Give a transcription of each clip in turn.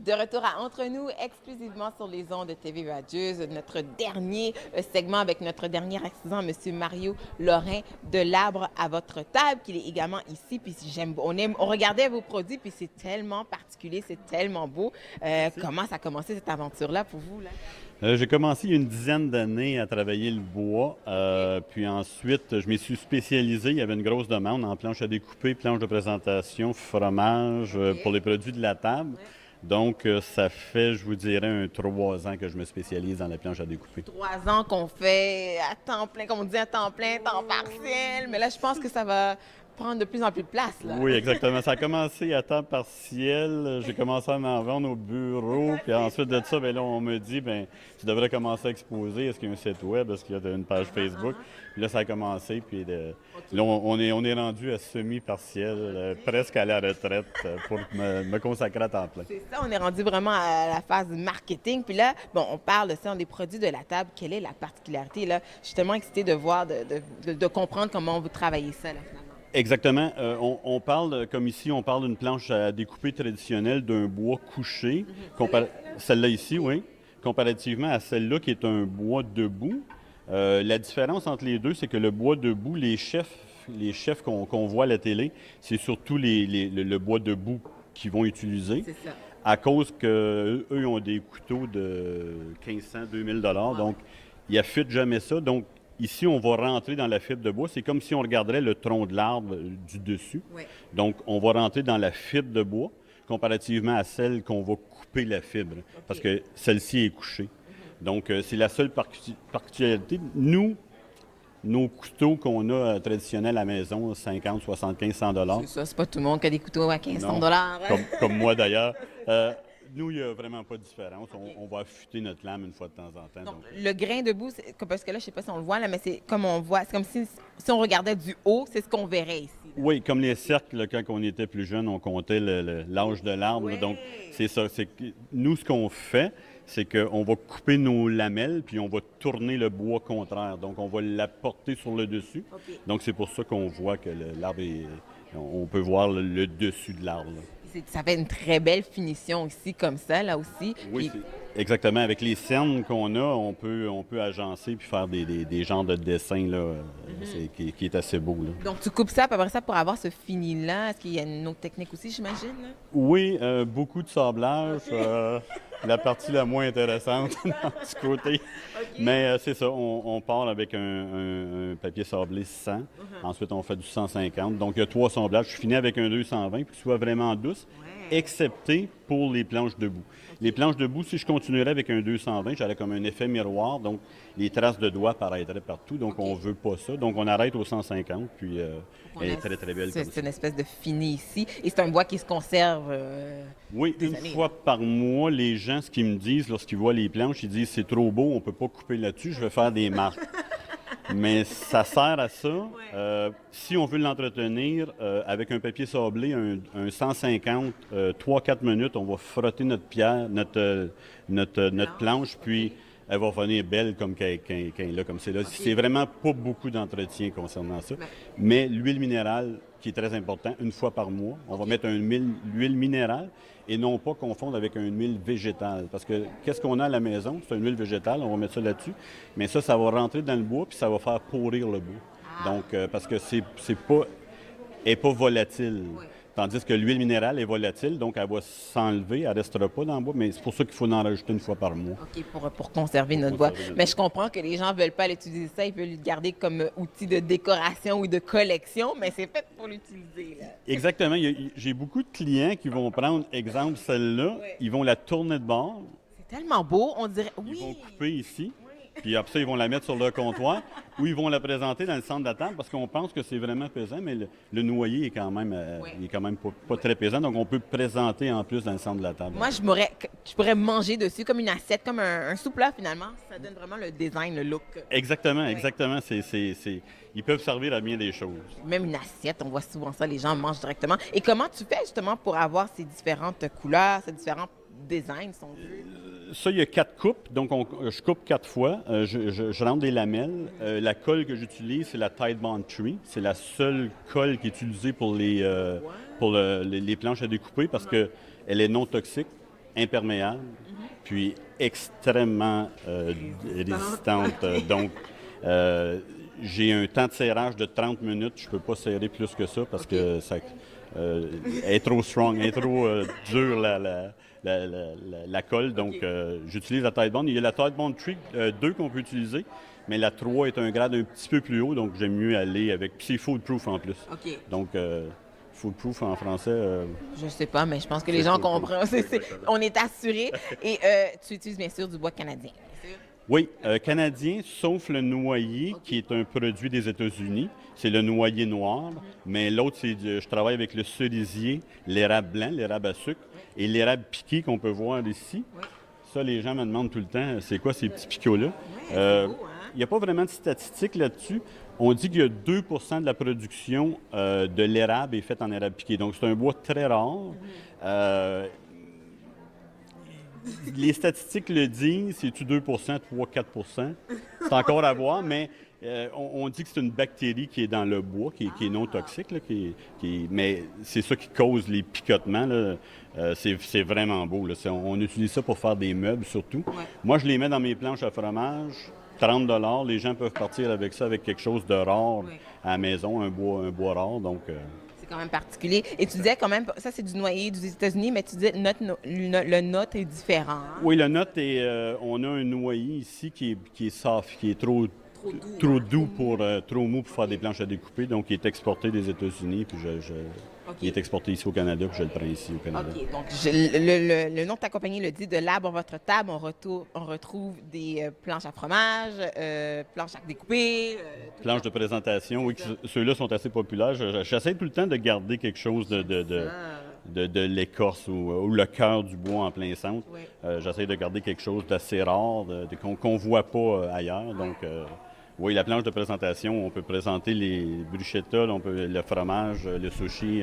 De retour à Entre nous, exclusivement sur les ondes de TV Radieuse, notre dernier segment avec notre dernier artisan, M. Mario Lorrain de l'Arbre à votre table, qui est également ici. Puis on regardait vos produits, puis c'est tellement particulier, c'est tellement beau. Comment ça a commencé cette aventure-là pour vous, là? J'ai commencé il y a une dizaine d'années à travailler le bois. Puis ensuite, je m'y suis spécialisé. Il y avait une grosse demande en planches à découper, planches de présentation, fromage pour les produits de la table. Donc, ça fait, je vous dirais, 3 ans que je me spécialise dans la planche à découper. 3 ans qu'on fait à temps plein, comme on dit à temps plein, temps partiel. Mais là, je pense que ça va prendre de plus en plus de place, là. Oui, exactement. Ça a commencé à temps partiel. J'ai commencé à en vendre au bureau. Puis ensuite de ça, bien là, on me dit, ben, tu devrais commencer à exposer. Est-ce qu'il y a un site web? Est-ce qu'il y a une page Facebook? Puis là, ça a commencé. Puis là, on est rendu à semi-partiel, presque à la retraite pour me consacrer à temps plein. C'est ça, on est rendu vraiment à la phase marketing. Puis là, bon, on parle de ça, des produits de la table. Quelle est la particularité, là? Je suis tellement excitée de voir, de comprendre comment vous travaillez ça, là, finalement. Exactement. On parle, comme ici, on parle d'une planche à découper traditionnelle d'un bois couché. Celle-là ici, oui. Comparativement à celle-là qui est un bois debout. La différence entre les deux, c'est que le bois debout, les chefs qu'on voit à la télé, c'est surtout le bois debout qu'ils vont utiliser. C'est ça. À cause qu'eux ont des couteaux de 1500, 2000 $. Donc, ils n'affûtent jamais ça. Donc, ici, on va rentrer dans la fibre de bois. C'est comme si on regarderait le tronc de l'arbre du dessus. Oui. Donc, on va rentrer dans la fibre de bois comparativement à celle qu'on va couper la fibre, parce que celle-ci est couchée. Donc, c'est la seule particularité. Nous, nos couteaux qu'on a traditionnels à la maison, 50, 75, 100 $. C'est ça, c'est pas tout le monde qui a des couteaux à 1500 Non, $. Hein? comme moi d'ailleurs. Nous, il n'y a vraiment pas de différence. On va affûter notre lame une fois de temps en temps. Donc, le grain debout, parce que là, je sais pas si on le voit, là, mais c'est comme on voit, c'est comme si on regardait du haut, c'est ce qu'on verrait ici, là. Oui, comme les cercles, là, quand on était plus jeune, on comptait l'âge de l'arbre. Ouais. Donc, c'est ça. Nous, ce qu'on fait, c'est qu'on va couper nos lamelles, puis on va tourner le bois contraire. Donc, on va l'apporter sur le dessus. OK. Donc, c'est pour ça qu'on voit que l'arbre est... On peut voir le dessus de l'arbre, là. Ça fait une très belle finition ici, comme ça, là aussi. Oui, Puis, exactement. Avec les cernes qu'on a, on peut agencer puis faire des genres de dessins là, qui est assez beau, là. donc, tu coupes ça, puis après ça, pour avoir ce fini-là. Est-ce qu'il y a une autre technique aussi, j'imagine, là? Oui, beaucoup de sablage. La partie la moins intéressante dans ce côté. Mais c'est ça, on part avec un papier sablé 100. Ensuite, on fait du 150. Donc, il y a 3 sablages. Je finis avec un 220 pour que ce soit vraiment douce, excepté pour les planches debout. Les planches debout, si je continuerais avec un 220, j'aurais comme un effet miroir. Donc, les traces de doigts paraîtraient partout. Donc, on ne veut pas ça. Donc, on arrête au 150. Puis, elle est très, très belle comme C'est ça. une espèce de fini ici. Et c'est un bois qui se conserve. Oui, des une années. fois par mois, les gens, ce qu'ils me disent lorsqu'ils voient les planches, ils disent c'est trop beau, on ne peut pas couper là-dessus, je vais faire des marques. Mais ça sert à ça. Si on veut l'entretenir, avec un papier sablé, un 150, 3-4 minutes, on va frotter notre pierre, notre planche, puis elle va revenir belle comme quand elle est là, comme c'est là. C'est vraiment pas beaucoup d'entretien concernant ça. Mais l'huile minérale, qui est très important, une fois par mois, on va mettre l'huile minérale et non pas confondre avec une huile végétale. Parce que qu'est-ce qu'on a à la maison? C'est une huile végétale, on va mettre ça là-dessus. Mais ça va rentrer dans le bois puis ça va faire pourrir le bois. Donc, parce que elle n'est pas volatile. Tandis que l'huile minérale est volatile, donc elle va s'enlever, elle ne restera pas dans le bois, mais c'est pour ça qu'il faut en rajouter une fois par mois. OK, pour conserver notre bois. Mais je comprends que les gens ne veulent pas l'utiliser ça, ils veulent le garder comme outil de décoration ou de collection, mais c'est fait pour l'utiliser, là. Exactement. J'ai beaucoup de clients qui vont prendre, exemple, celle-là, ils vont la tourner de bord, C'est tellement beau, on dirait. ils Oui! vont couper ici, puis après ça, ils vont la mettre sur le comptoir ou ils vont la présenter dans le centre de la table parce qu'on pense que c'est vraiment pesant, mais le noyer est quand même, il est quand même pas très pesant, donc on peut présenter en plus dans le centre de la table. Moi, je pourrais manger dessus comme une assiette, comme un soupe-là, finalement. Ça donne vraiment le design, le look. Exactement, exactement. Ils peuvent servir à bien des choses. Même une assiette, on voit souvent ça, les gens mangent directement. Et comment tu fais justement pour avoir ces différentes couleurs, ces différents designs, si on veut? Ça, il y a 4 coupes, donc je coupe 4 fois. Je rentre des lamelles. La colle que j'utilise, c'est la Tide Bond Tree. C'est la seule colle qui est utilisée pour les planches à découper parce qu'elle est non toxique. imperméable, puis extrêmement résistante. Donc, j'ai un temps de serrage de 30 minutes. Je ne peux pas serrer plus que ça parce que ça est trop strong, est trop dure la colle. Donc, j'utilise la Tide Bond. Il y a la Tide Bond Trick 2 qu'on peut utiliser, mais la 3 est un grade un petit peu plus haut, donc j'aime mieux aller avec. Puis c'est foolproof en plus. Donc, foolproof en français. Je sais pas, mais je pense que les gens comprennent. On est assuré. Et tu utilises bien sûr du bois canadien. Oui, canadien, sauf le noyer, qui est un produit des États-Unis. C'est le noyer noir. Mais l'autre, je travaille avec le cerisier, l'érable blanc, l'érable à sucre, et l'érable piqué qu'on peut voir ici. Ça, les gens me demandent tout le temps, c'est quoi ces petits picots-là? Il n'y a pas vraiment de statistiques là-dessus. On dit qu'il y a 2 de la production de l'érable est faite en érable piqué. Donc, c'est un bois très rare. Les statistiques le disent, c'est-tu 2 3 4 c'est encore à voir, mais on dit que c'est une bactérie qui est dans le bois, qui est non toxique, là, mais c'est ça qui cause les picotements. Là. C'est vraiment beau. Là. On utilise ça pour faire des meubles, surtout. Moi, je les mets dans mes planches à fromage. 30 $. Les gens peuvent partir avec ça, avec quelque chose de rare à la maison, un bois rare. Donc, c'est quand même particulier. Et tu disais quand même, ça c'est du noyer des États-Unis, mais tu disais le nôtre est différent. Hein? Oui, le nôtre est. On a un noyer ici qui est soft, qui est trop doux trop mou pour faire des planches à découper. Donc, il est exporté des États-Unis, puis il est exporté ici au Canada, puis je le prends ici au Canada. OK. Donc, le nom de ta compagnie le dit, de l'arbre à votre table, on retrouve des planches à fromage, planches à découper. Planches de présentation, oui, ceux-là sont assez populaires. J'essaie tout le temps de garder quelque chose de l'écorce ou le cœur du bois en plein centre. J'essaie de garder quelque chose d'assez rare, qu'on ne voit pas ailleurs. Donc, oui, la planche de présentation, on peut présenter les bruschettas, le fromage, le sushi.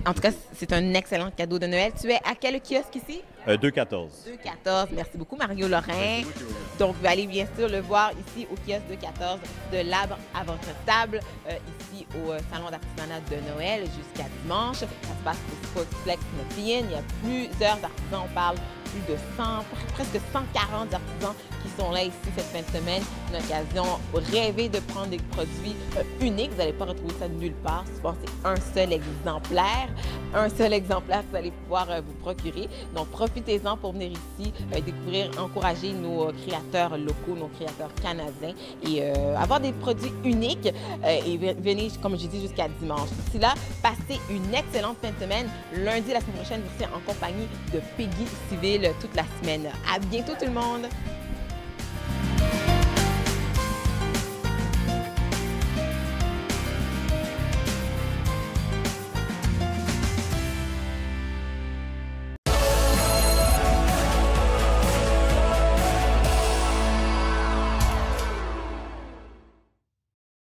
En tout cas, c'est un excellent cadeau de Noël. Tu es à quel kiosque ici? 214. 214. Merci beaucoup, Mario Lorrain. Donc, vous allez bien sûr le voir ici au kiosque 214 de l'arbre à votre table, ici au Salon d'artisanat de Noël jusqu'à dimanche. Ça se passe au Spotflex Nepean. Il y a plusieurs artisans. On parle plus de 100, presque 140 artisans qui sont là ici cette fin de semaine. Une occasion rêver de prendre des produits uniques. Vous n'allez pas retrouver ça nulle part. Souvent, c'est un seul exemplaire. Un seul exemplaire que vous allez pouvoir vous procurer. Donc, profitez-en pour venir ici, découvrir, encourager nos créateurs locaux, nos créateurs canadiens et avoir des produits uniques. Et venez, comme j'ai dit, jusqu'à dimanche. D'ici là, passez une excellente fin de semaine. Lundi, la semaine prochaine, vous serez en compagnie de Peggy Civil toute la semaine. À bientôt tout le monde!